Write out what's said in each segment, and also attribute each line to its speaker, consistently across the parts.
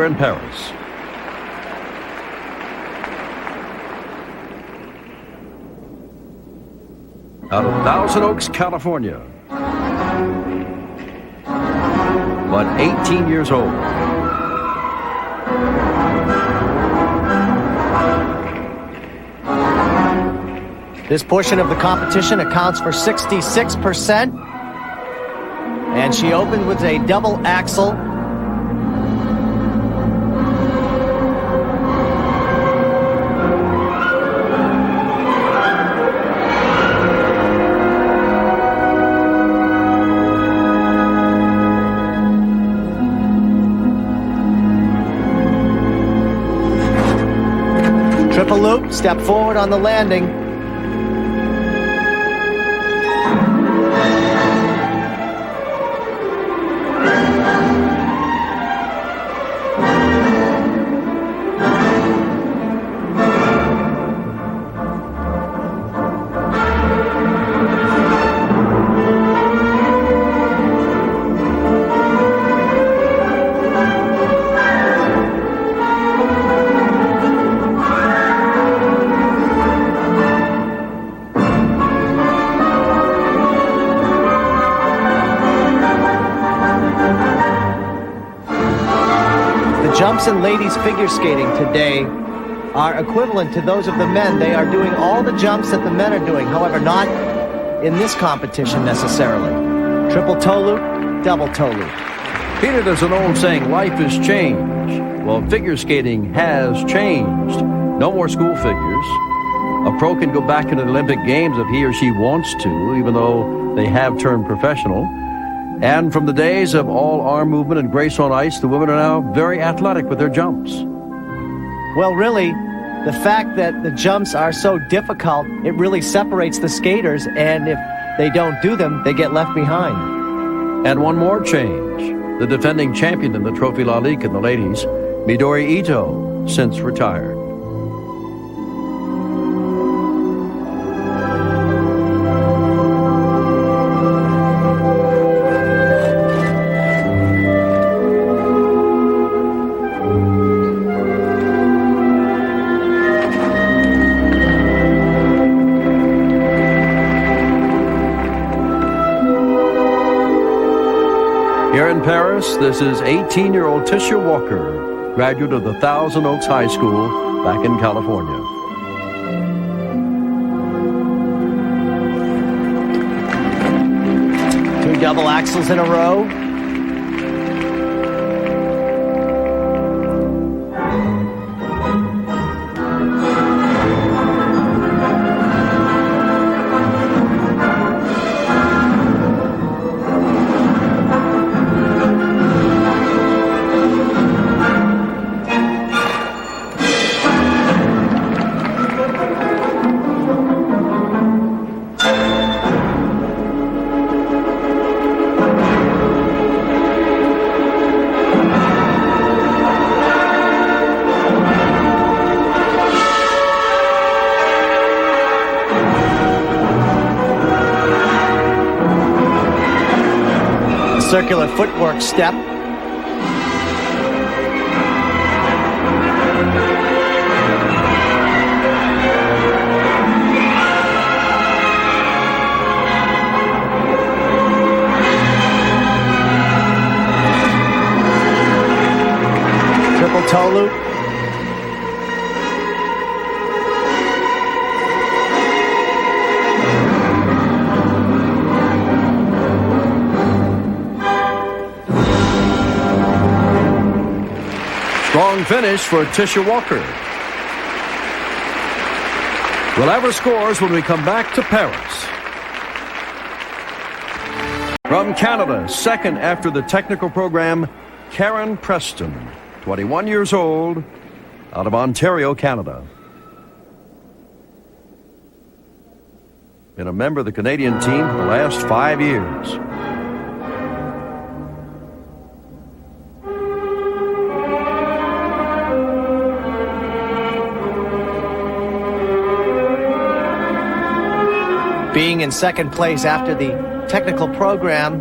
Speaker 1: in Paris. Out of Thousand Oaks, California, but 18 years old.
Speaker 2: This portion of the competition accounts for 66%. And she opened with a double axel. Triple loop, step forward on the landing. Jumps in ladies figure skating today are equivalent to those of the men. They are doing all the jumps that the men are doing, however, not in this competition necessarily. Triple toe loop, double toe loop.
Speaker 1: Peter, there's an old saying, life is change. Well, figure skating has changed. No more school figures. A pro can go back into the Olympic Games if he or she wants to, even though they have turned professional. And from the days of all arm movement and grace on ice, the women are now very athletic with their jumps.
Speaker 2: Well, really, the fact that the jumps are so difficult, it really separates the skaters, and if they don't do them, they get left behind.
Speaker 1: And one more change. The defending champion in the Trophee Lalique in the ladies, Midori Ito, since retired. Here in Paris, this is 18-year-old Tisha Walker, graduate of the Thousand Oaks High School back in California.
Speaker 2: Two double axles in a row. Circular footwork step. Triple toe loop.
Speaker 1: Strong finish for Tisha Walker. We'll have her scores when we come back to Paris. From Canada, second after the technical program, Karen Preston, 21 years old, out of Ontario, Canada. Been a member of the Canadian team for the last 5 years.
Speaker 2: Being in second place after the technical program,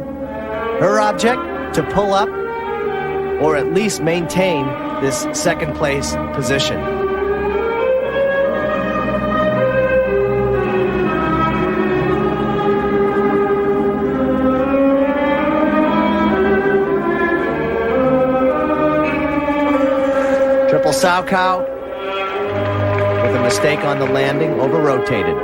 Speaker 2: her object to pull up or at least maintain this second place position. Triple sow cow with a mistake on the landing, over-rotated.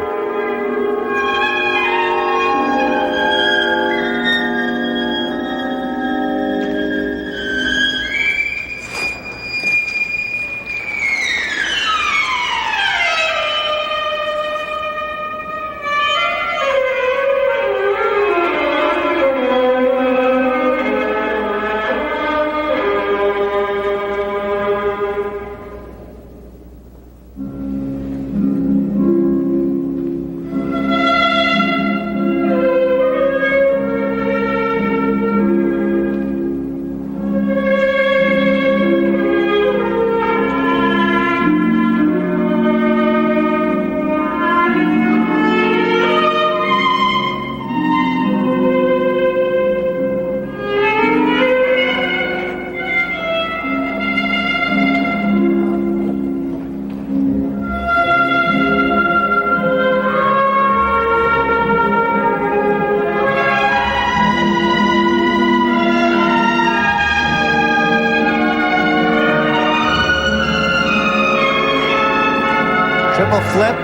Speaker 2: Triple flip.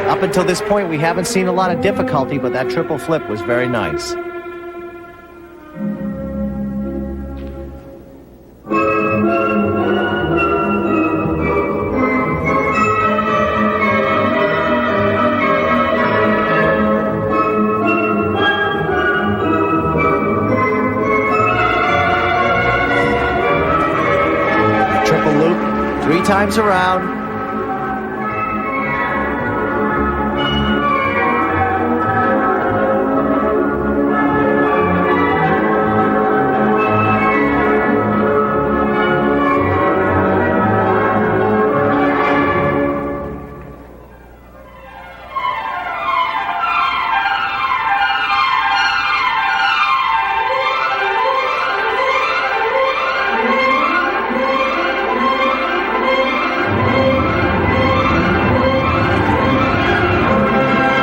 Speaker 2: Up until this point, we haven't seen a lot of difficulty, but that triple flip was very nice. Triple loop, 3 times around.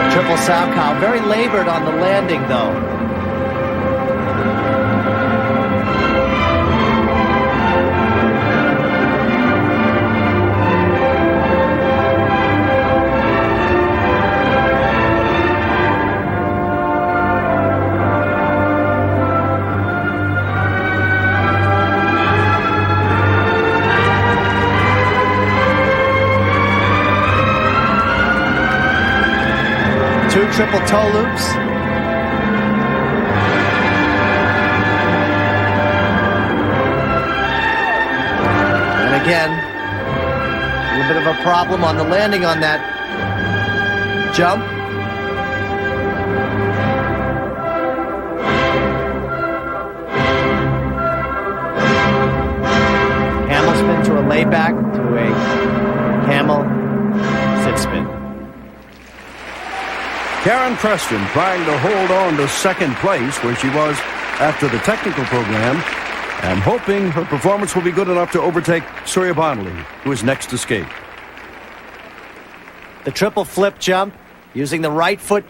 Speaker 2: Triple sow cow, very labored on the landing though. Two triple toe loops. And again, a little bit of a problem on the landing on that jump. Camel spin to a layback to a camel sit spin.
Speaker 1: Karen Preston trying to hold on to second place where she was after the technical program and hoping her performance will be good enough to overtake Surya Bonley, who is next to skate.
Speaker 2: The triple flip jump using the right foot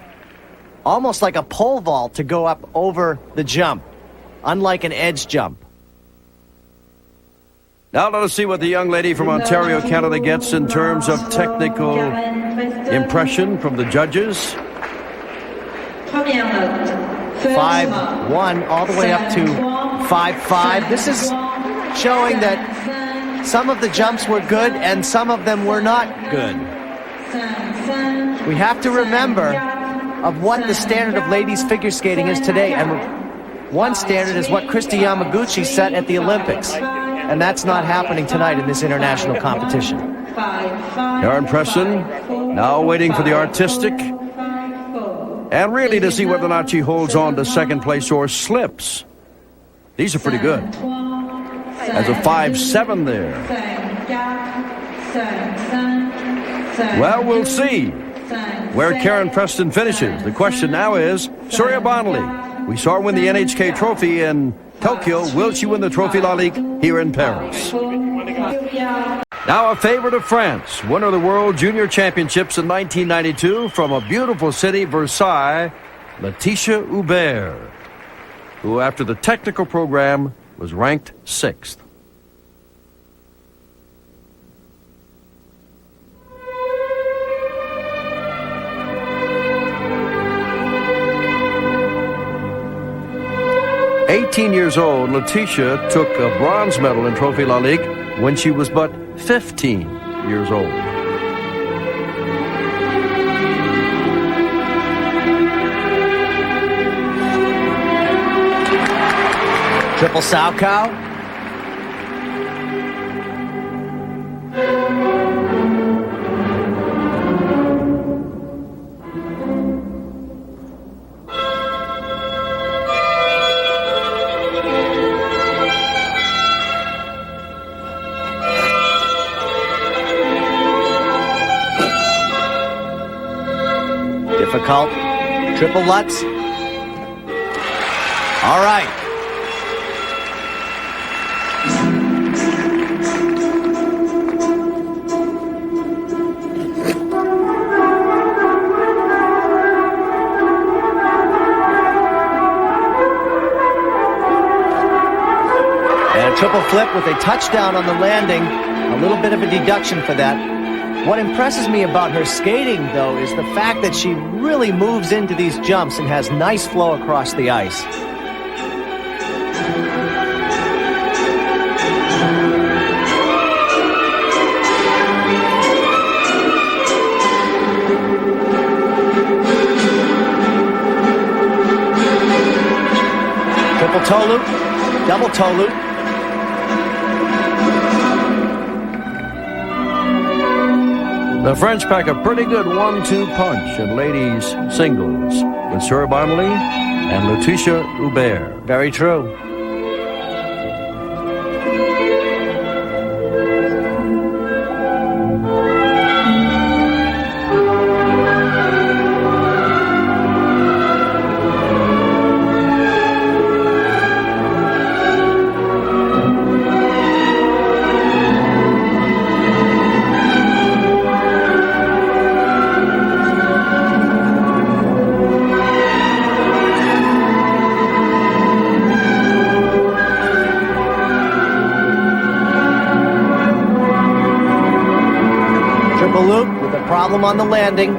Speaker 2: almost like a pole vault to go up over the jump, unlike an edge jump.
Speaker 1: Now let us see what the young lady from Ontario, Canada gets in terms of technical impression from the judges.
Speaker 2: 5-1 all the way up to 5-5. This is showing that some of the jumps were good and some of them were not good. We have to remember of what the standard of ladies figure skating is today, and one standard is what Christy Yamaguchi set at the Olympics, and that's not happening tonight in this international competition.
Speaker 1: Karen Preston now waiting for the artistic and really to see whether or not she holds on to second place or slips. These are pretty good. As a 5-7 there. Well, we'll see where Karen Preston finishes. The question now is, Surya Bonley. We saw her win the NHK Trophy in Tokyo, will she win the Trophee Lalique here in Paris? Now a favorite of France, winner of the World Junior Championships in 1992 from a beautiful city, Versailles, Laetitia Hubert, who after the technical program was ranked 6th. Years old, Laetitia took a bronze medal in Trophee Lalique when she was but 15 years old.
Speaker 2: Triple Salchow. Difficult. Triple Lutz. All right. And a triple flip with a touchdown on the landing. A little bit of a deduction for that. What impresses me about her skating, though, is the fact that she really moves into these jumps and has nice flow across the ice. Triple toe loop, double toe loop.
Speaker 1: The French pack a pretty good 1-2 punch in ladies singles with Sir Bonley and Laetitia Hubert.
Speaker 2: Very true. Loop with a problem on the landing.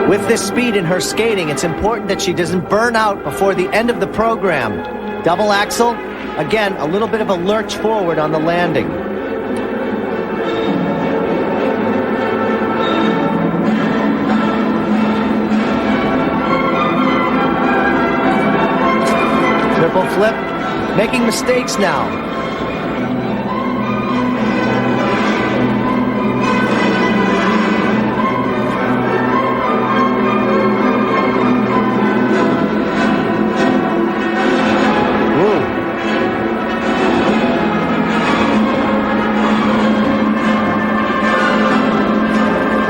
Speaker 2: With this speed in her skating, it's important that she doesn't burn out before the end of the program. Double axel, again, a little bit of a lurch forward on the landing. Triple flip, making mistakes now.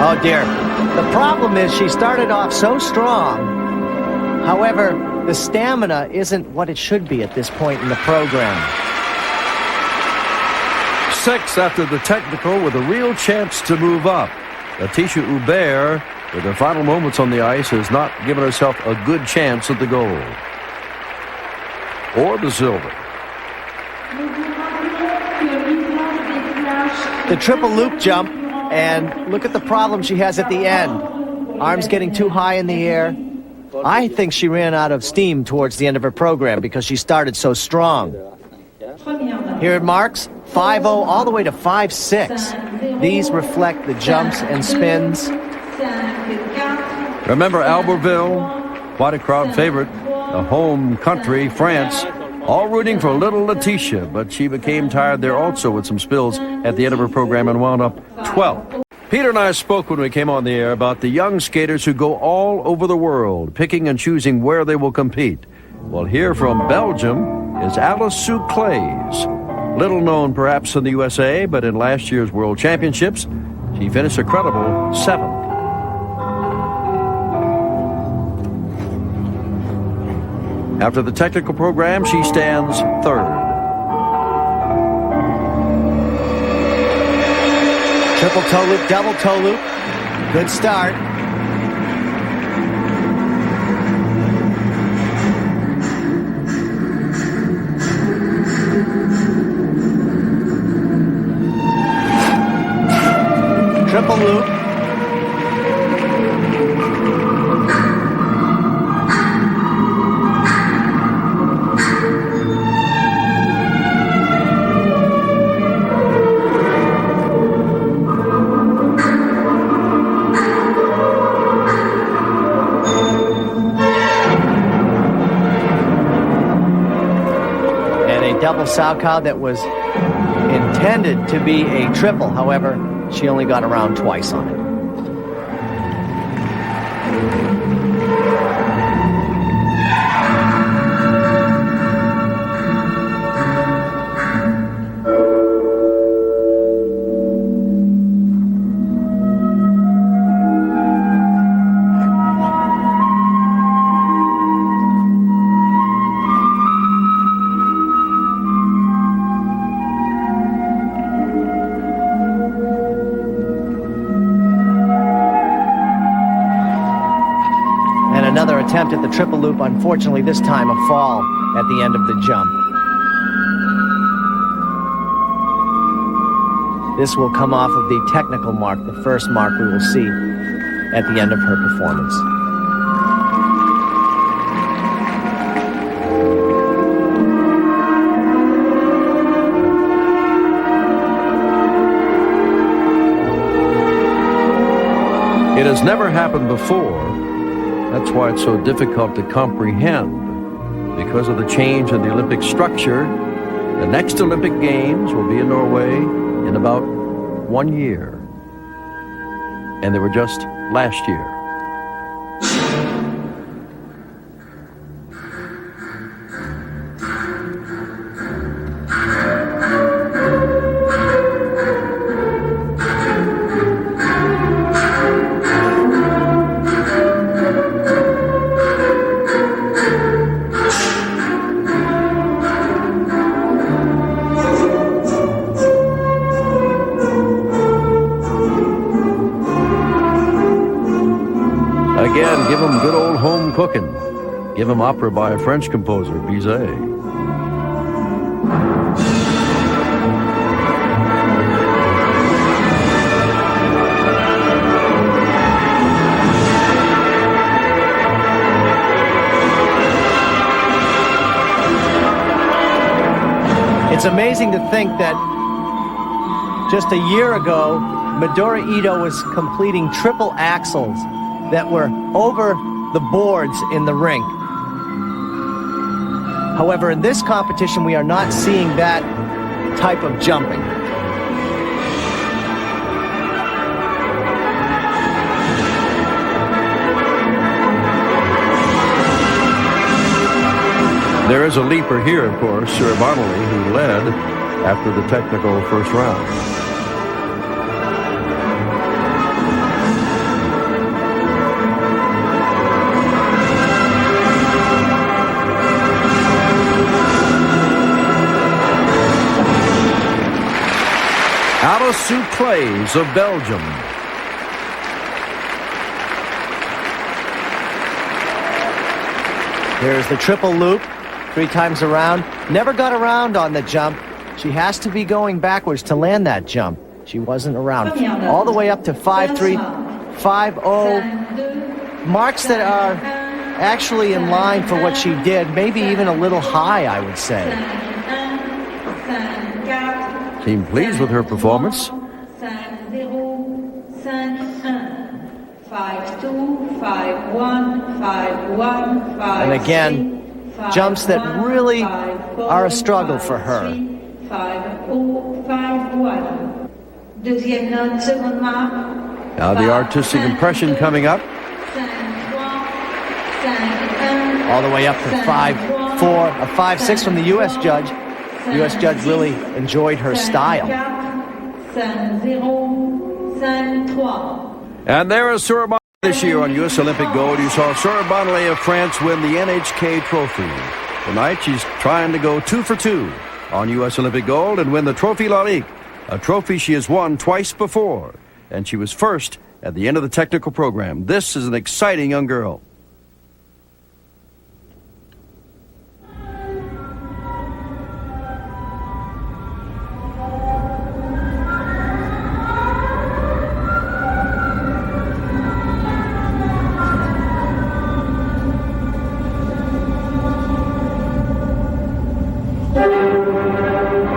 Speaker 2: Oh dear. The problem is she started off so strong. However, the stamina isn't what it should be at this point in the program.
Speaker 1: 6 after the technical with a real chance to move up. Laetitia Hubert, with her final moments on the ice, has not given herself a good chance at the gold or the silver.
Speaker 2: The triple loop jump, and look at the problem she has at the end. Arms getting too high in the air. I think she ran out of steam towards the end of her program because she started so strong. Here it marks 5-0 all the way to 5-6. These reflect the jumps and spins.
Speaker 1: Remember Albertville? Quite a crowd favorite. The home country, France. All rooting for little Letitia, but she became tired there also with some spills at the end of her program and wound up 12th. Peter and I spoke when we came on the air about the young skaters who go all over the world, picking and choosing where they will compete. Well, here from Belgium is Alice Sue Clays. Little known perhaps in the USA, but in last year's World Championships, she finished a credible 7th. After the technical program, she stands 3rd.
Speaker 2: Triple toe loop, double toe loop. Good start. Triple loop. Double Salchow that was intended to be a triple. However, she only got around twice on it. Another attempt at the triple loop, unfortunately this time a fall at the end of the jump. This will come off of the technical mark, the first mark we will see at the end of her performance.
Speaker 1: It has never happened before. That's why it's so difficult to comprehend. Because of the change in the Olympic structure, the next Olympic Games will be in Norway in about 1 year. And they were just last year. Again, give them good old home cooking. Give them opera by a French composer, Bizet.
Speaker 2: It's amazing to think that just a year ago, Midori Ito was completing triple axels that were over the boards in the rink. However, in this competition, we are not seeing that type of jumping.
Speaker 1: There is a leaper here, of course, Sir Bonnelly, who led after the technical first round. Alice Sue Clays of Belgium.
Speaker 2: Here's the triple loop, 3 times around. Never got around on the jump. She has to be going backwards to land that jump. She wasn't around. All the way up to 5-3, 5-0. Marks that are actually in line for what she did, maybe even a little high, I would say.
Speaker 1: Seemed pleased with her performance.
Speaker 3: 5-2, 5-1, 5-1, 5-6,
Speaker 2: And again, jumps that really are a struggle for her.
Speaker 3: 5-0, 5-1. Deuxième note, seconde marque.
Speaker 1: Now the artistic impression coming up.
Speaker 3: 5-3, 5-1,
Speaker 2: All the way up to 5-4, a 5-6 from the U.S. judge. The U.S. judge really enjoyed her style.
Speaker 3: 5-0, 5-3.
Speaker 1: And there is Sourabonne this year on U.S. Olympic Gold. You saw Sourabonne of France win the NHK Trophy. Tonight she's trying to go 2 for 2 on U.S. Olympic Gold and win the Trophee Lalique, a trophy she has won twice before. And she was first at the end of the technical program. This is an exciting young girl.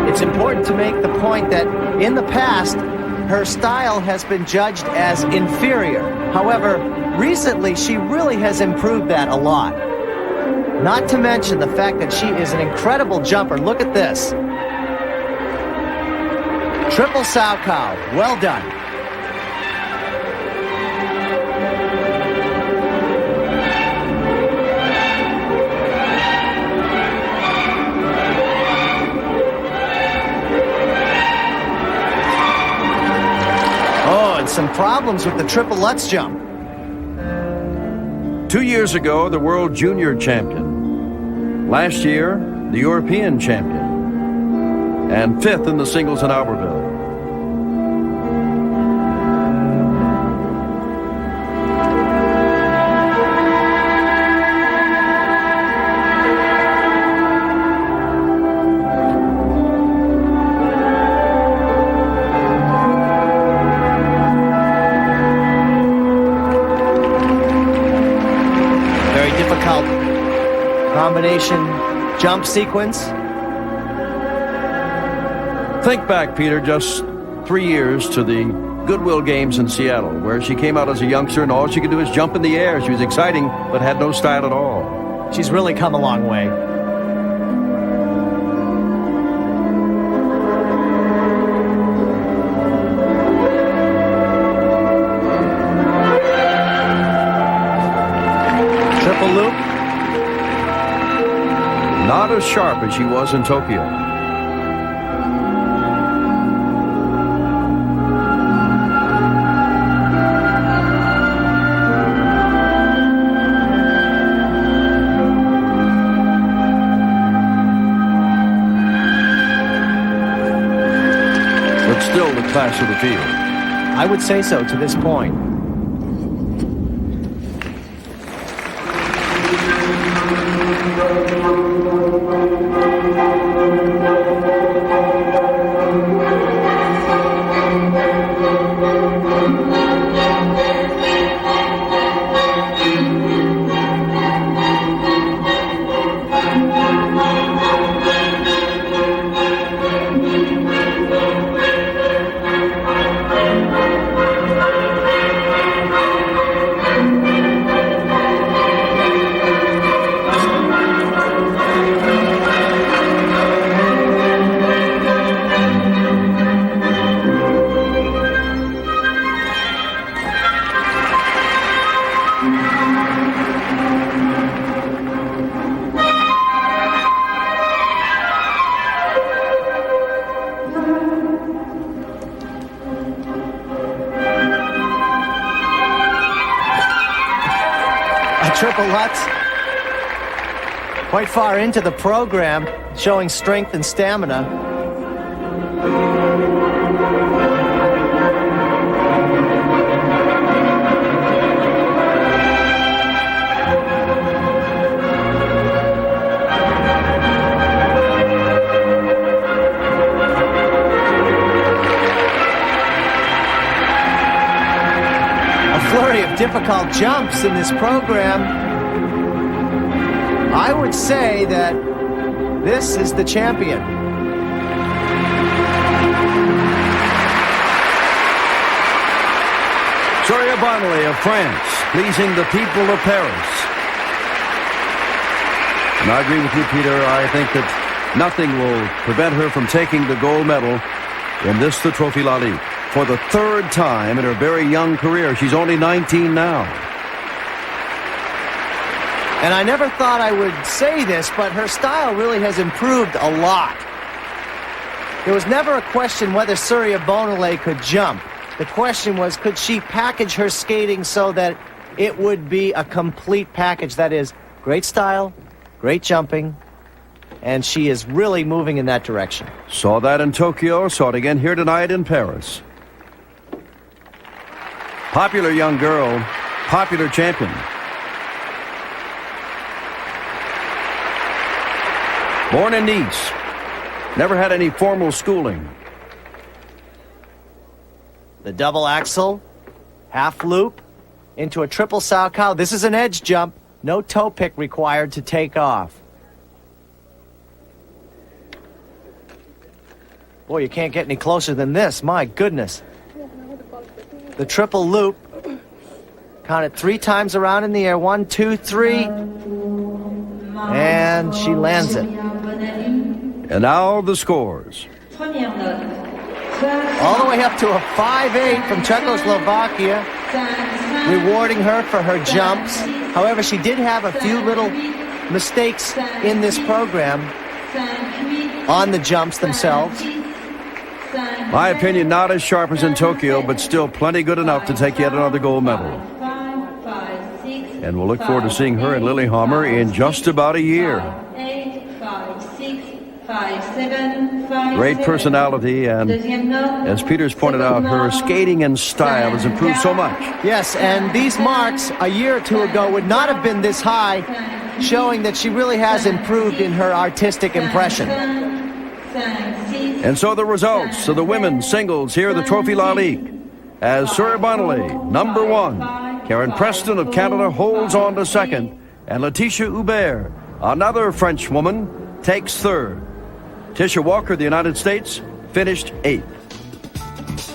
Speaker 2: It's important to make the point that in the past, her style has been judged as inferior. However, recently she really has improved that a lot. Not to mention the fact that she is an incredible jumper. Look at this. Triple Salchow. Well done. Some problems with the triple Lutz jump.
Speaker 1: 2 years ago, the world junior champion. Last year, the European champion. And 5th in the singles in Albertville.
Speaker 2: Combination jump sequence.
Speaker 1: Think back, Peter, just 3 years to the Goodwill Games in Seattle, where she came out as a youngster and all she could do is jump in the air. She was exciting, but had no style at all.
Speaker 2: She's really come a long way. Triple loop.
Speaker 1: Not as sharp as she was in Tokyo. But still the class of the field.
Speaker 2: I would say so to this point. Triple Lutz, quite far into the program, showing strength and stamina. Flurry of difficult jumps in this program. I would say that this is the champion.
Speaker 1: Surya Bonley of France, pleasing the people of Paris. And I agree with you, Peter. I think that nothing will prevent her from taking the gold medal in this, the Trophee Lalique, for the third time in her very young career. She's only 19 now.
Speaker 2: And I never thought I would say this, but her style really has improved a lot. There was never a question whether Surya Bonley could jump. The question was, could she package her skating so that it would be a complete package? That is, great style, great jumping, and she is really moving in that direction.
Speaker 1: Saw that in Tokyo, saw it again here tonight in Paris. Popular young girl, popular champion. Born in Nice, never had any formal schooling.
Speaker 2: The double axel, half loop, into a triple Salchow. This is an edge jump. No toe pick required to take off. Boy, you can't get any closer than this. My goodness. The triple loop. Count it 3 times around in the air. 1, 2, 3. And she lands it.
Speaker 1: And now the scores.
Speaker 3: Première note.
Speaker 2: All the way up to a 5.8 from Czechoslovakia, rewarding her for her jumps. However, she did have a few little mistakes in this program on the jumps themselves.
Speaker 1: My opinion, not as sharp as in Tokyo, but still plenty good enough to take yet another gold medal. And we'll look forward to seeing her in Lillehammer in just about a year. Great personality, and as Peter's pointed out, her skating and style has improved so much.
Speaker 2: Yes, and these marks a year or two ago would not have been this high, showing that she really has improved in her artistic impression.
Speaker 1: And so the results of the women's singles here at the Trophee Lalique, as Surya Bonley, number 1, Karen Preston of Canada holds on to second, and Laetitia Hubert, another French woman, takes third. Tisha Walker of the United States finished 8th.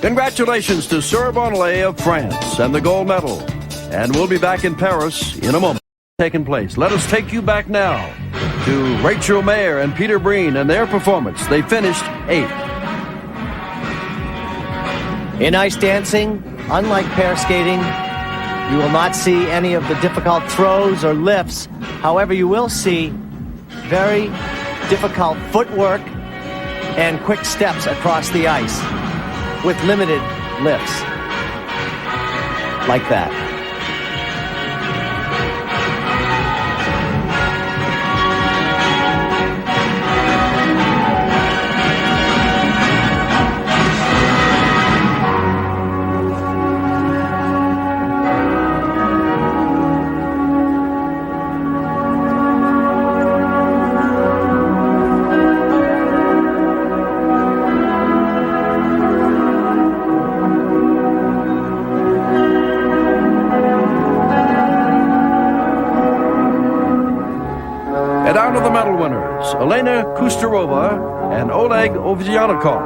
Speaker 1: Congratulations to Surya Bonley of France and the gold medal. And we'll be back in Paris in a moment. Taking place. Let us take you back now to Rachel Mayer and Peter Breen and their performance. They finished 8th.
Speaker 2: In ice dancing, unlike pair skating, you will not see any of the difficult throws or lifts. However, you will see very difficult footwork and quick steps across the ice with limited lifts. Like that.
Speaker 1: The medal winners, Elena Kusterova and Oleg Ovsyannikov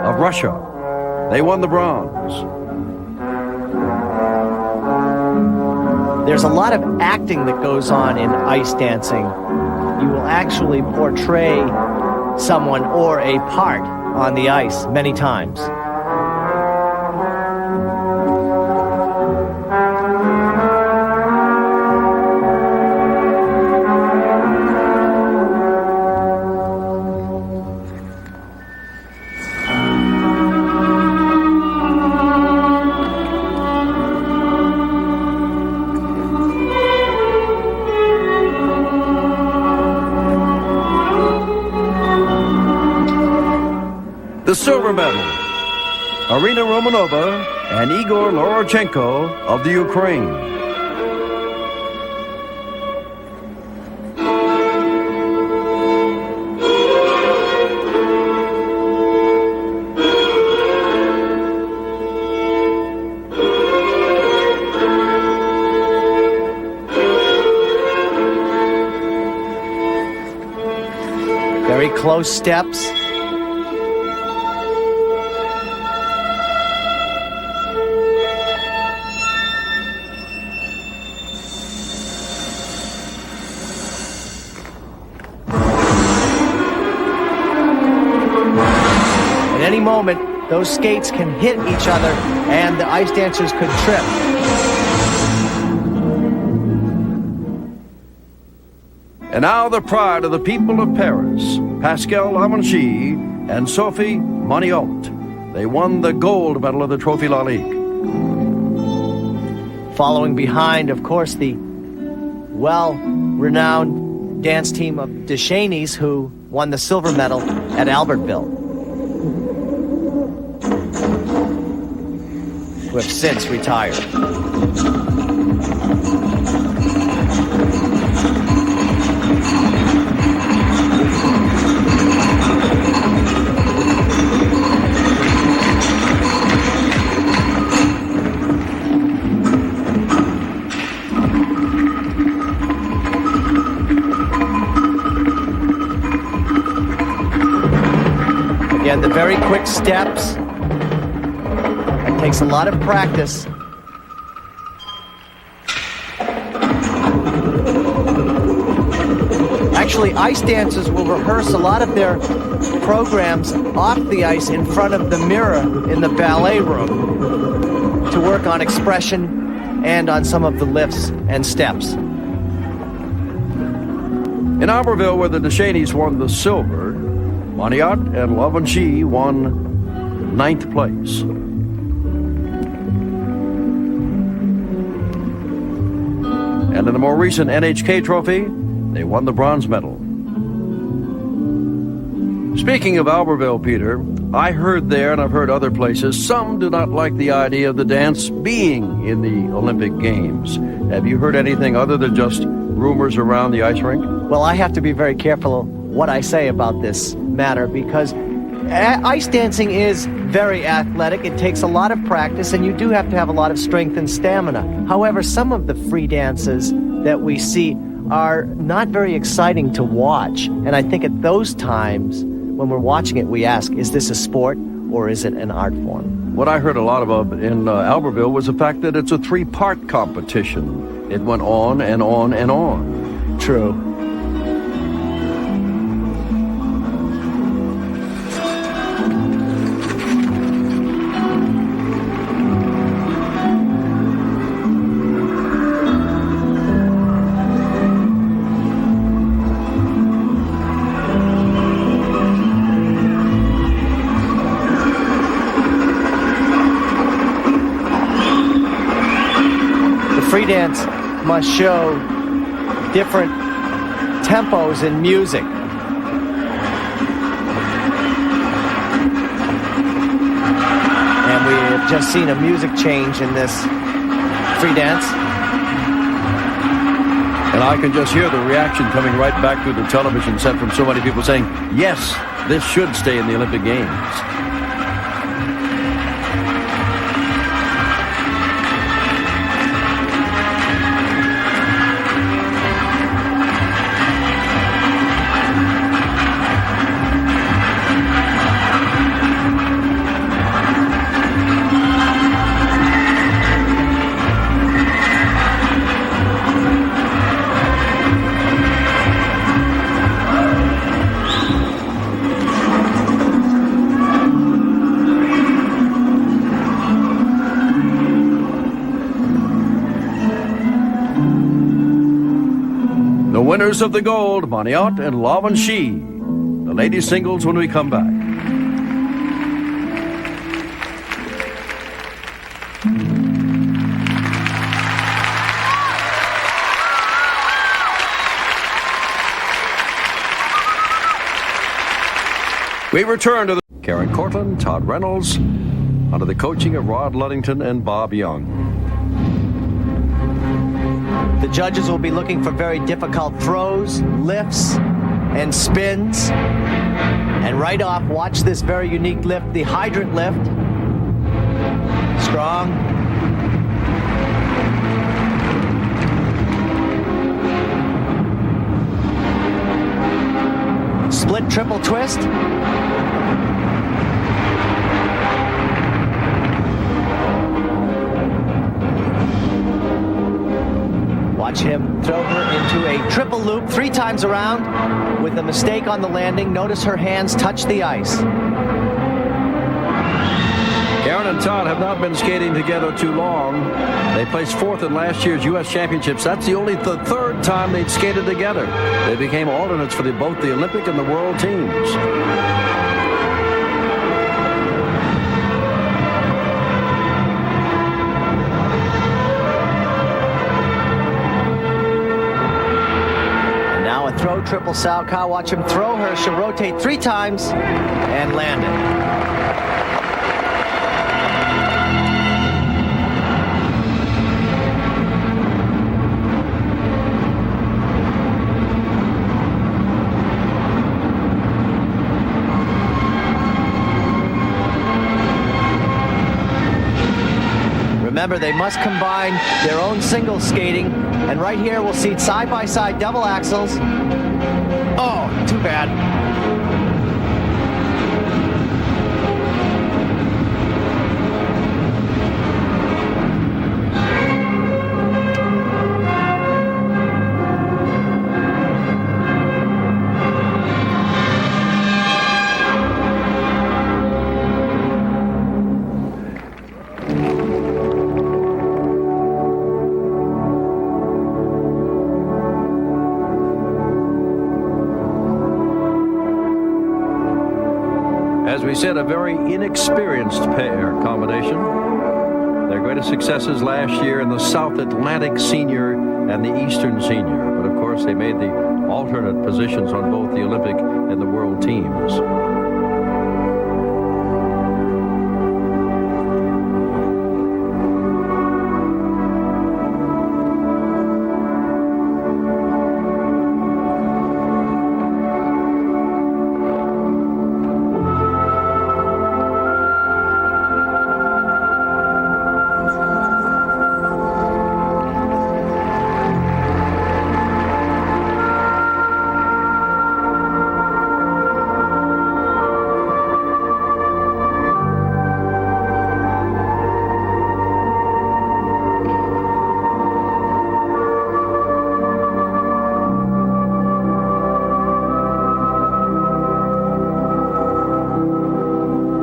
Speaker 1: of Russia. They won the bronze.
Speaker 2: There's a lot of acting that goes on in ice dancing. You will actually portray someone or a part on the ice many times.
Speaker 1: The silver medal, Arina Romanova and Igor Lorochenko of the Ukraine.
Speaker 2: Very close steps. At any moment, those skates can hit each other and the ice dancers could trip.
Speaker 1: And now the pride of the people of Paris, Pascal Lamanchi and Sophie Maniot. They won the gold medal of the Trophee Lalique.
Speaker 2: Following behind, of course, the well-renowned dance team of Deschenies, who won the silver medal at Albertville, who have since retired. Again, the very quick steps. It takes a lot of practice. Actually, ice dancers will rehearse a lot of their programs off the ice in front of the mirror in the ballet room to work on expression and on some of the lifts and steps.
Speaker 1: In Albertville, where the Deschenies won the silver, Maniot and Lavanchi won 9th place. And in the more recent NHK trophy, they won the bronze medal. Speaking of Albertville, Peter, I heard there, and I've heard other places, some do not like the idea of the dance being in the Olympic Games. Have you heard anything other than just rumors around the ice rink?
Speaker 2: Well, I have to be very careful what I say about this matter because ice dancing is very athletic. It takes a lot of practice, and you do have to have a lot of strength and stamina. However, some of the free dances that we see are not very exciting to watch. And I think at those times, when we're watching it, we ask, is this a sport or is it an art form?
Speaker 1: What I heard a lot about in Albertville was the fact that it's a 3-part competition. It went on and on and on.
Speaker 2: True. Free dance must show different tempos in music. And we have just seen a music change in this free dance.
Speaker 1: And I can just hear the reaction coming right back through the television set from so many people saying, yes, this should stay in the Olympic Games. The winners of the gold, Maniot and Lavanchi. The ladies' singles when we come back. We return to the Karen Cortland, Todd Reynolds, under the coaching of Rod Ludington and Bob Young.
Speaker 2: The judges will be looking for very difficult throws, lifts, and spins. And right off, watch this very unique lift, the hydrant lift. Strong. split triple twist. Watch him throw her into a triple loop 3 times around with a mistake on the landing. Notice her hands touch the ice.
Speaker 1: Karen and Todd have not been skating together too long. They placed 4th in last year's U.S. Championships. That's the only third time they'd skated together. They became alternates for both the Olympic and the World teams.
Speaker 2: Throw triple Salchow. Watch him throw her. She'll rotate 3 times and land it. Remember, they must combine their own single skating. And right here, we'll see side-by-side double axles. Oh, too bad.
Speaker 1: As we said, a very inexperienced pair combination. Their greatest successes last year in the South Atlantic Senior and the Eastern Senior. But of course, they made the alternate positions on both the Olympic and the World teams.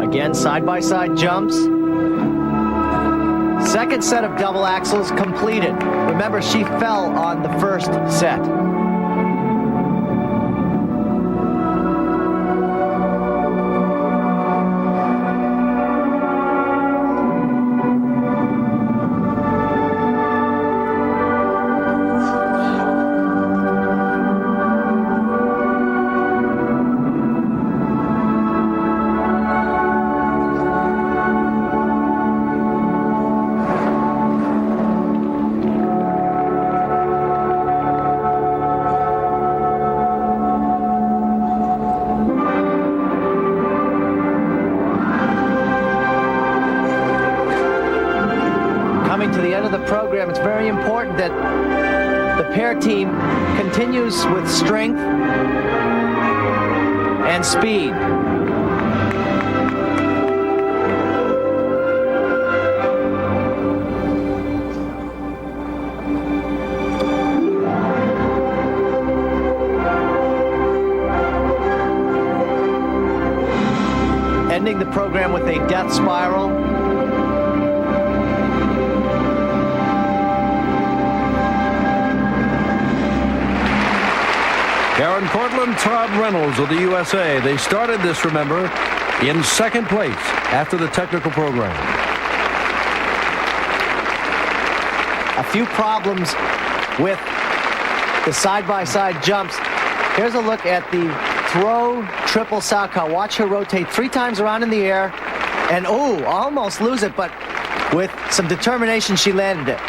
Speaker 1: Again, side-by-side jumps. Second set of double axles completed. Remember, she fell on the first set. To the end of the program, it's very important that the pair team continues with strength and speed. Ending the program with a death spiral. Karen Cortland, Todd Reynolds of the USA. They started this, remember, in second place after the technical program.
Speaker 2: A few problems with the side-by-side jumps. Here's a look at the throw triple Salchow. Watch her rotate 3 times around in the air. And, oh, almost lose it, but with some determination, she landed it.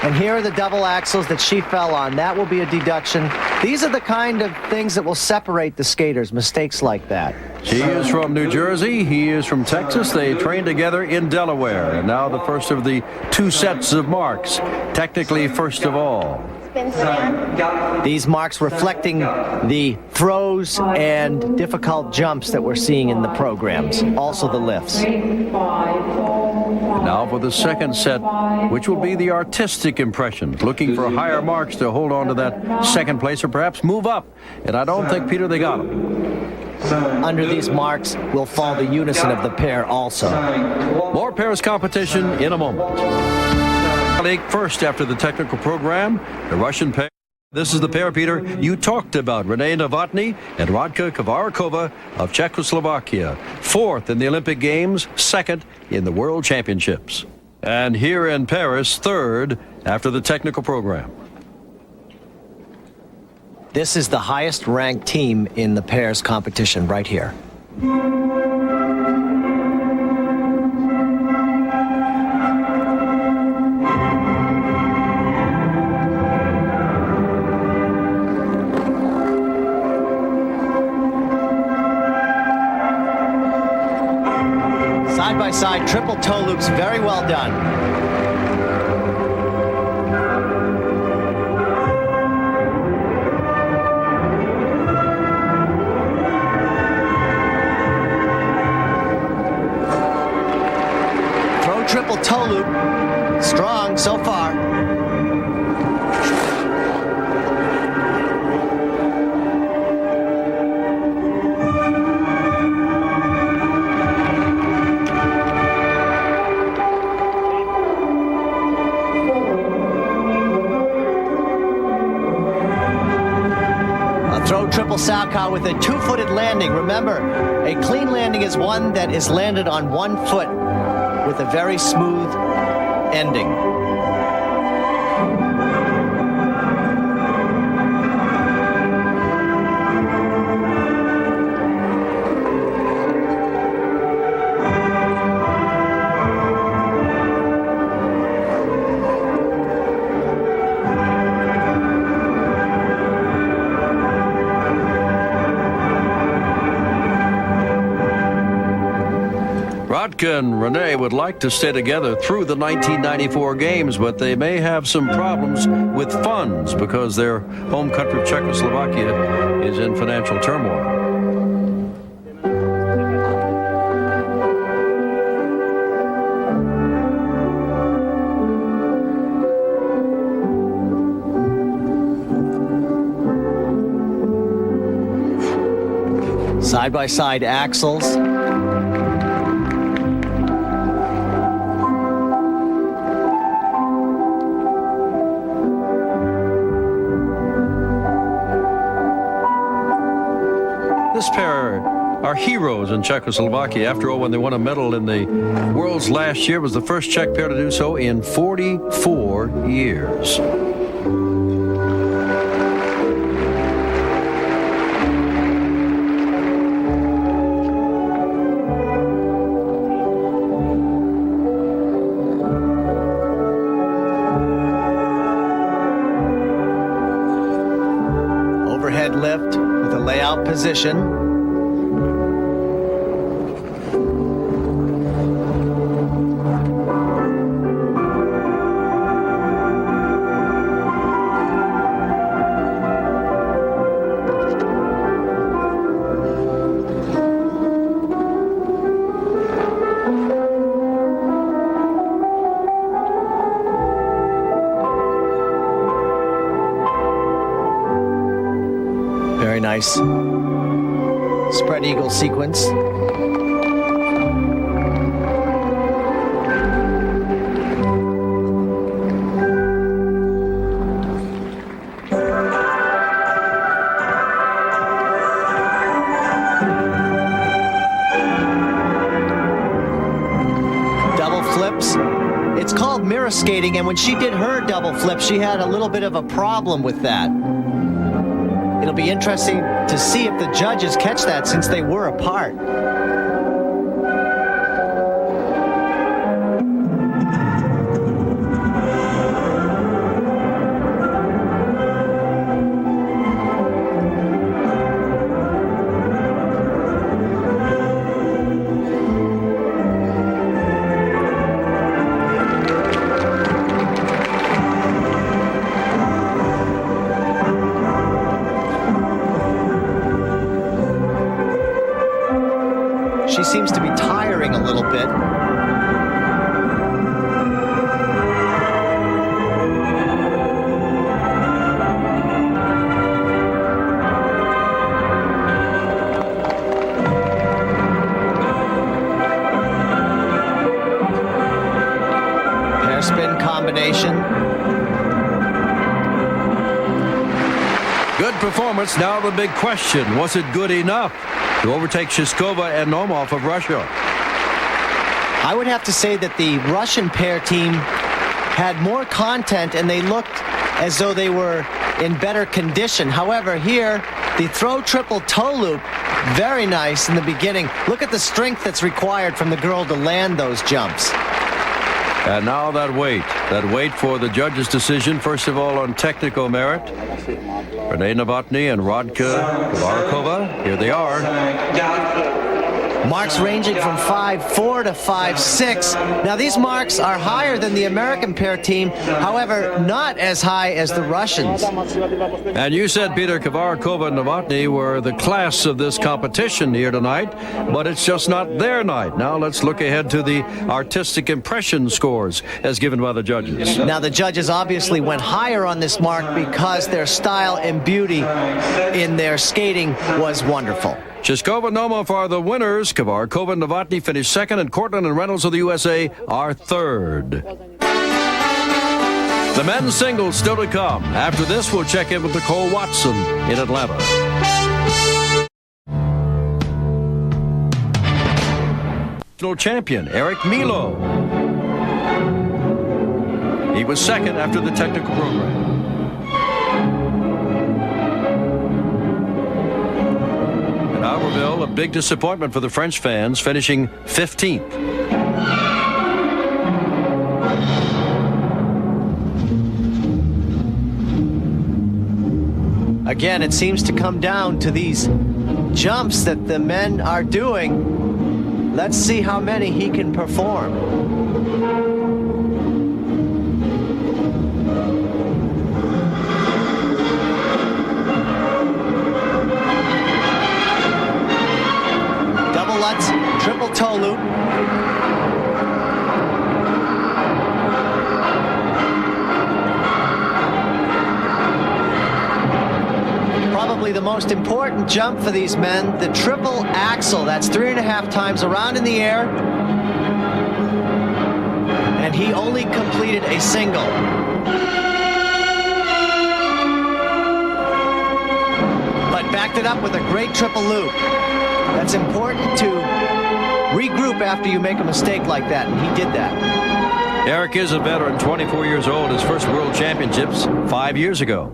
Speaker 2: And here are the double axles that she fell on. That will be a deduction. These are the kind of things that will separate the skaters, mistakes like that.
Speaker 1: She is from New Jersey. He is from Texas. They trained together in Delaware. And now the first of the 2 sets of marks. Technically, first of all.
Speaker 2: These marks reflecting the throws and difficult jumps that we're seeing in the programs, also the lifts.
Speaker 1: Now for the second set, which will be the artistic impressions, looking for higher marks to hold on to that second place or perhaps move up. And I don't think, Peter, they got them.
Speaker 2: Under these marks will fall the unison of the pair also.
Speaker 1: More pairs competition in a moment. Lalique first after the technical program, the Russian pair. This is the pair, Peter, you talked about, Renee Novotny and Radka Kovarakova of Czechoslovakia. Fourth in the Olympic Games, second in the World Championships. And here in Paris, third after the technical program.
Speaker 2: This is the highest ranked team in the pairs competition right here. Side by side, triple toe loops, very well done. Triple toe loop, strong so far. A throw triple Salchow with a two-footed landing. Remember, a clean landing is one that is landed on one foot with a very smooth ending.
Speaker 1: Radka and Renee would like to stay together through the 1994 games, but they may have some problems with funds because their home country of Czechoslovakia is in financial turmoil.
Speaker 2: Side by side axles.
Speaker 1: This pair are heroes in Czechoslovakia. After all, when they won a medal in the Worlds last year, it was the first Czech pair to do so in 44 years.
Speaker 2: Overhead lift with a layout position. Very nice spread eagle sequence. Double flips. It's called mirror skating, and when she did her double flip, she had a little bit of a problem with that. It'll be interesting to see if the judges catch that since they were apart. She seems to be tiring a little bit. Hairspin combination.
Speaker 1: Good performance. Now the big question, was it good enough to overtake Shishkova and Nomov of Russia?
Speaker 2: I would have to say that the Russian pair team had more content and they looked as though they were in better condition. However, here, the throw triple toe loop, very nice in the beginning. Look at the strength that's required from the girl to land those jumps.
Speaker 1: And now that weight for the judge's decision, first of all on technical merit. Renee Novotny and Radka Kovarkova, here they are.
Speaker 2: Marks ranging from 5'4" to 5'6". Now these marks are higher than the American pair team, however, not as high as the Russians.
Speaker 1: And you said, Peter, Kovarkova and Novotny were the class of this competition here tonight, but it's just not their night. Now let's look ahead to the artistic impression scores as given by the judges.
Speaker 2: Now the judges obviously went higher on this mark because their style and beauty in their skating was wonderful.
Speaker 1: Shishkova and Nomov are the winners. Kovarkova and Novotny finished second, and Cortland and Reynolds of the USA are third. The men's singles still to come. After this, we'll check in with Nicole Watson in Atlanta. National champion Eric Milo. He was second after the technical program. Albertville, a big disappointment for the French fans, finishing 15th.
Speaker 2: Again, it seems to come down to these jumps that the men are doing. Let's see how many he can perform. Triple toe loop. Probably the most important jump for these men, the triple axel. That's 3.5 times around in the air. And he only completed a single. But backed it up with a great triple loop. That's important to regroup after you make a mistake like that, and he did that.
Speaker 1: Eric is a veteran, 24 years old, his first World Championships 5 years ago.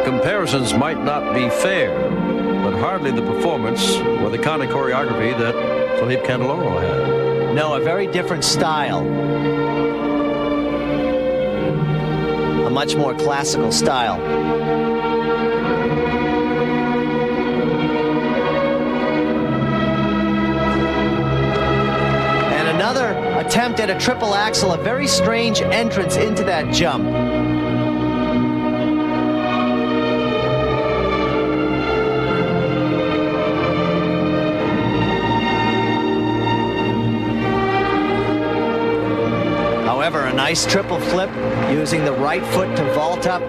Speaker 1: Comparisons might not be fair, but hardly the performance or the kind of choreography that Philippe Candeloro had.
Speaker 2: No, a very different style. A much more classical style. And another attempt at a triple axel, a very strange entrance into that jump. However, a nice triple flip using the right foot to vault up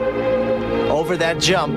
Speaker 2: over that jump.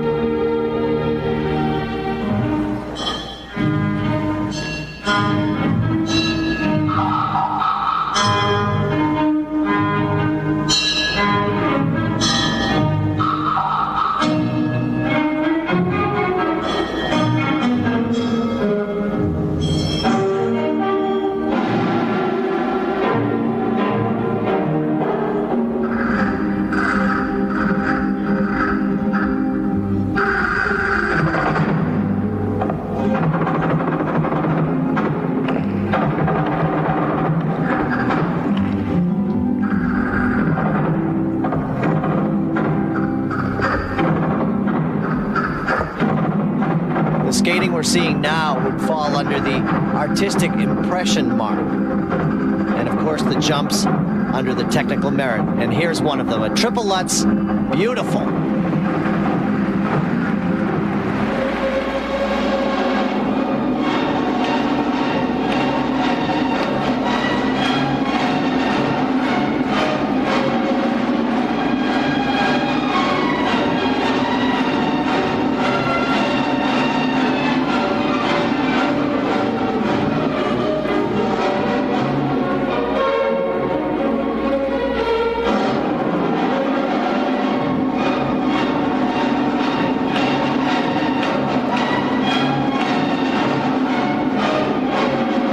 Speaker 2: skating we're seeing now would fall under the artistic impression mark. And of course the jumps under the technical merit. And here's one of them, a triple Lutz, beautiful.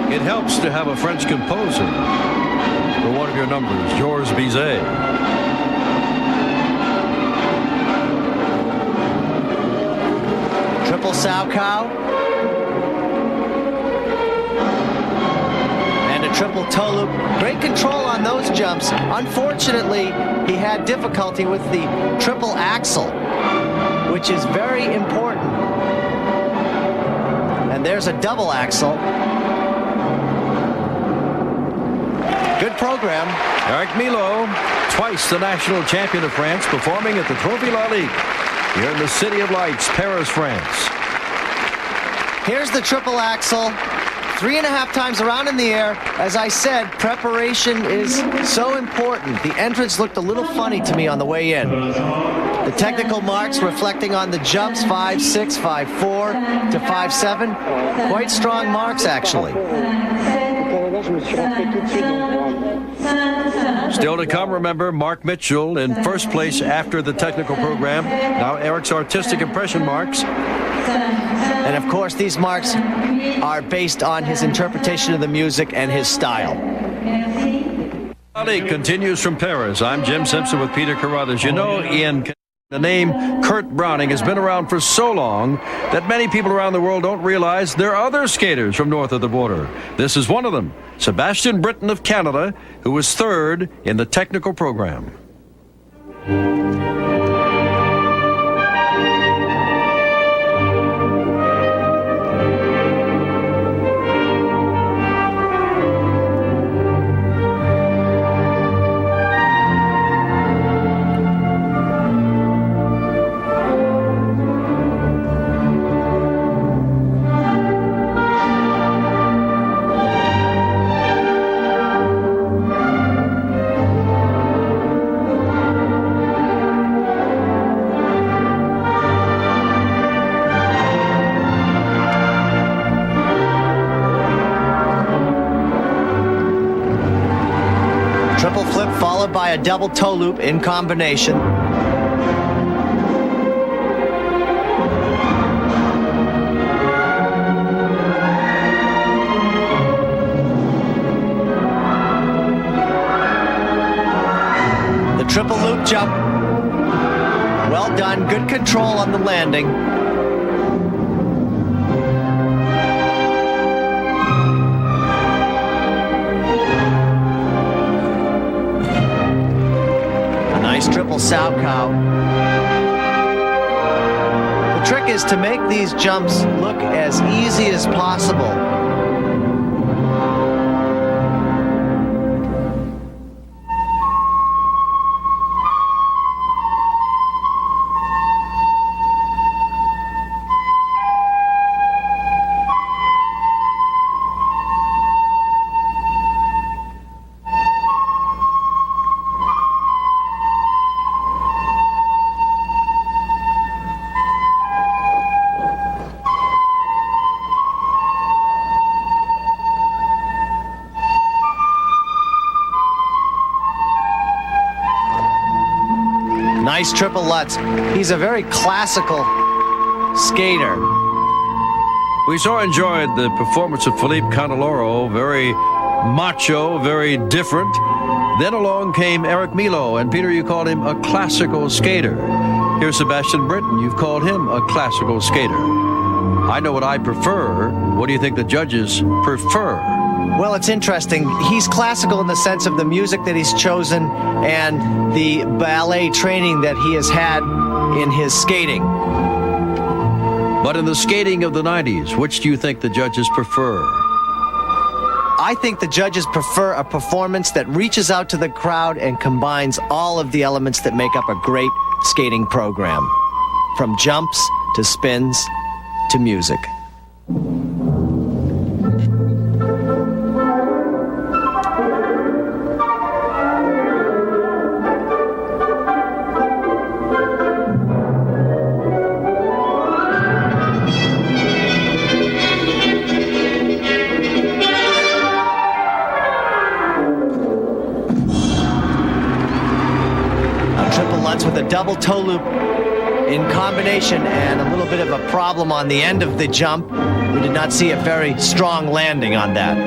Speaker 1: It helps to have a French composer for one of your numbers, Georges Bizet.
Speaker 2: Triple Salchow. And a triple toe loop. Great control on those jumps. Unfortunately, he had difficulty with the triple axel, which is very important. And there's a double axel. Good program.
Speaker 1: Eric Milo, twice the national champion of France, performing at the Trophee Lalique here in the City of Lights, Paris, France.
Speaker 2: Here's the triple axel, 3.5 times around in the air. As I said, preparation is so important. The entrance looked a little funny to me on the way in. The technical marks reflecting on the jumps, 5.6, 5.4 to 5.7. Quite strong marks, actually.
Speaker 1: Still to come, remember, Mark Mitchell in first place after the technical program. Now Eric's artistic impression marks.
Speaker 2: And of course, these marks are based on his interpretation of the music and his style.
Speaker 1: Lalique continues from Paris. I'm Jim Simpson with Peter Carruthers. You know, Ian, the name Kurt Browning has been around for so long that many people around the world don't realize there are other skaters from north of the border. This is one of them, Sebastian Britton of Canada, who was third in the technical program.
Speaker 2: Triple flip followed by a double toe loop in combination. The triple loop jump. Well done, good control on the landing. Nice triple Salchow. The trick is to make these jumps look as easy as possible. Nice triple Lutz. He's a very classical skater.
Speaker 1: We so enjoyed the performance of Philippe Candeloro, very macho, very different. Then along came Eric Milo, and Peter, you called him a classical skater. Here's Sebastian Britton. You've called him a classical skater. I know what I prefer. What do you think the judges prefer?
Speaker 2: Well, it's interesting. He's classical in the sense of the music that he's chosen and the ballet training that he has had in his skating.
Speaker 1: But in the skating of the 90s, which do you think the judges prefer?
Speaker 2: I think the judges prefer a performance that reaches out to the crowd and combines all of the elements that make up a great skating program, from jumps to spins to music. With a double toe loop in combination and a little bit of a problem on the end of the jump. We did not see a very strong landing on that.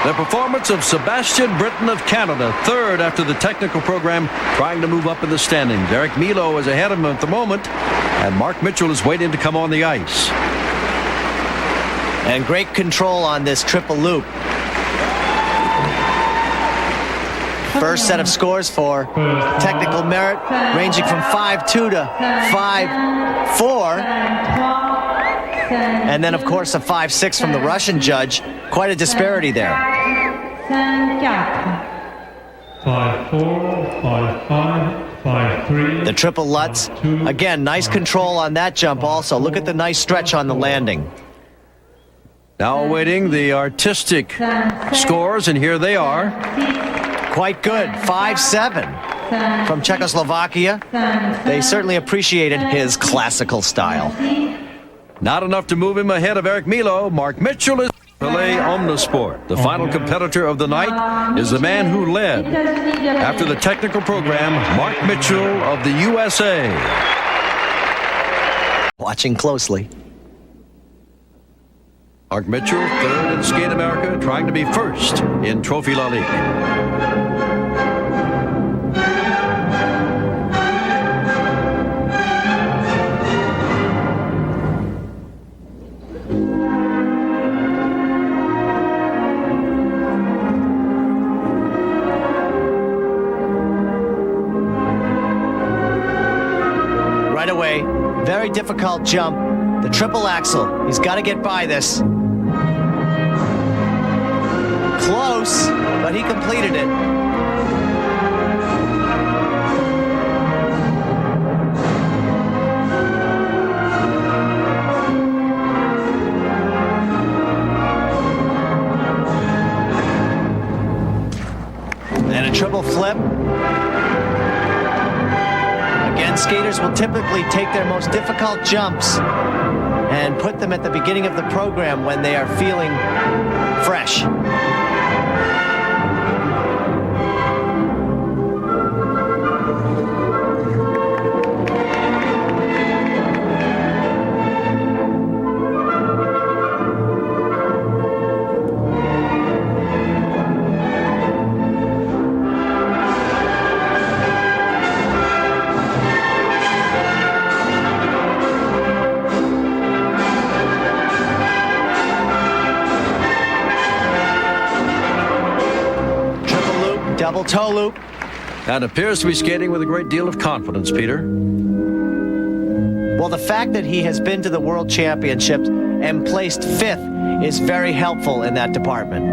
Speaker 1: The performance of Sebastian Britton of Canada, third after the technical program, trying to move up in the standings. Eric Milo is ahead of him at the moment, and Mark Mitchell is waiting to come on the ice.
Speaker 2: And great control on this triple loop. First set of scores for technical merit, ranging from 5-2 to 5-4. And then, of course, a 5-6 from the Russian judge. Quite a disparity there.
Speaker 4: 5-4, 5-5, 5-3.
Speaker 2: The triple Lutz. Again, nice control on that jump also. Look at the nice stretch on the landing.
Speaker 1: Now awaiting the artistic scores, and here they are.
Speaker 2: Quite good. 5-7 from Czechoslovakia. They certainly appreciated his classical style.
Speaker 1: Not enough to move him ahead of Eric Milo. Mark Mitchell is Relay Omnisport. The final competitor of the night is the man who led after the technical program, Mark Mitchell of the USA.
Speaker 2: Watching closely.
Speaker 1: Mark Mitchell, third in Skate America, trying to be first in Trophee Lalique.
Speaker 2: Right away, very difficult jump. The triple axel. He's got to get by this. Close, but he completed it. And a triple flip. Again, skaters will typically take their most difficult jumps and put them at the beginning of the program when they are feeling fresh. Double toe loop.
Speaker 1: And appears to be skating with a great deal of confidence, Peter.
Speaker 2: Well, the fact that he has been to the World Championships and placed 5th is very helpful in that department.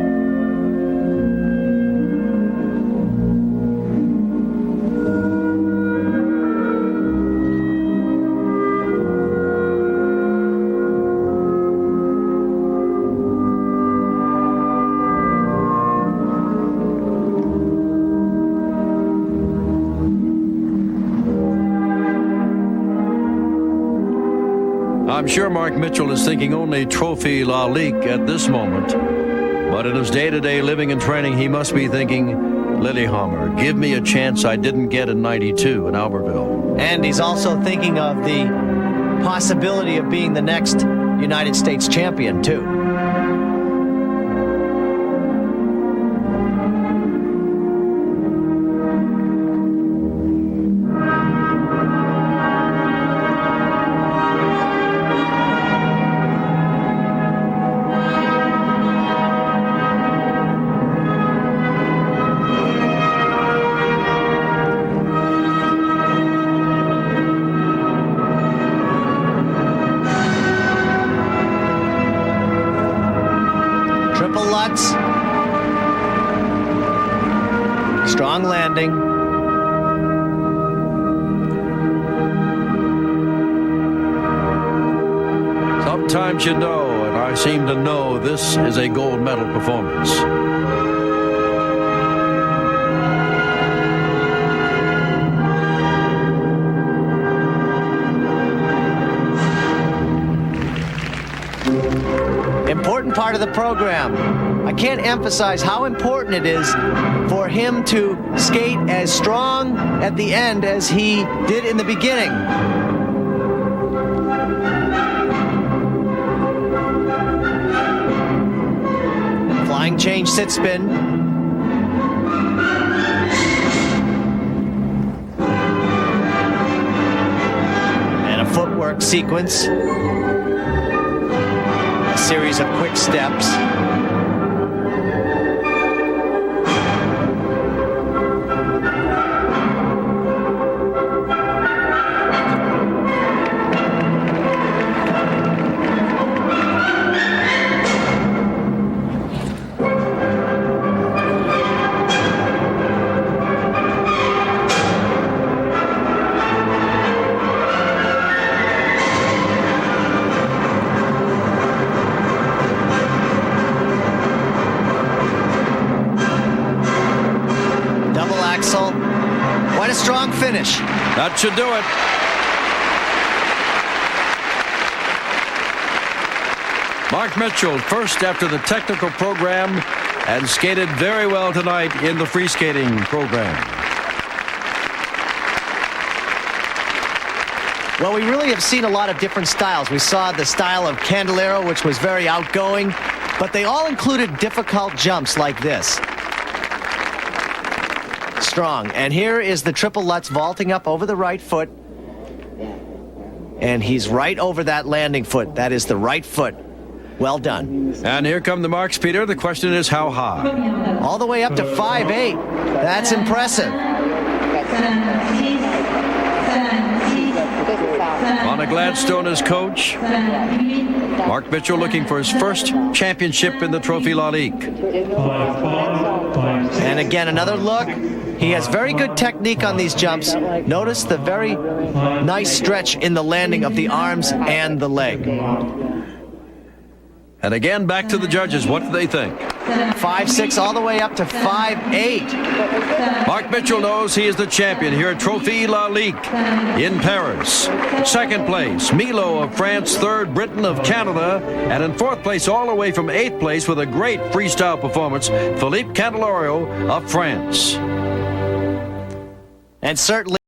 Speaker 1: I'm sure Mark Mitchell is thinking only Trophee Lalique at this moment. But in his day-to-day living and training, he must be thinking, Lillehammer, give me a chance I didn't get in '92 in Albertville.
Speaker 2: And he's also thinking of the possibility of being the next United States champion, too. Triple Lutz. Strong landing.
Speaker 1: Sometimes you know, and I seem to know, this is a gold medal performance.
Speaker 2: Important part of the program. I can't emphasize how important it is for him to skate as strong at the end as he did in the beginning. Flying change sit spin. And a footwork sequence. Series of quick steps. Quite a strong finish.
Speaker 1: That should do it. Mark Mitchell, first after the technical program, and skated very well tonight in the free skating program.
Speaker 2: Well, we really have seen a lot of different styles. We saw the style of Candelero, which was very outgoing, but they all included difficult jumps like this. Strong. And here is the triple Lutz vaulting up over the right foot. And he's right over that landing foot. That is the right foot. Well done.
Speaker 1: And here come the marks, Peter. The question is how high?
Speaker 2: All the way up to 5'8". That's impressive.
Speaker 1: Ronna Gladstone as coach. Mark Mitchell looking for his first championship in the Trophee Lalique.
Speaker 2: And again, another look. He has very good technique on these jumps. Notice the very nice stretch in the landing of the arms and the leg.
Speaker 1: And again, back to the judges. What do they think?
Speaker 2: 5'6", all the way up to 5'8".
Speaker 1: Mark Mitchell knows he is the champion here at Trophee Lalique in Paris. Second place, Milo of France. Third, Britain of Canada. And in fourth place, all the way from 8th place with a great freestyle performance, Philippe Candelario of France.
Speaker 2: And certainly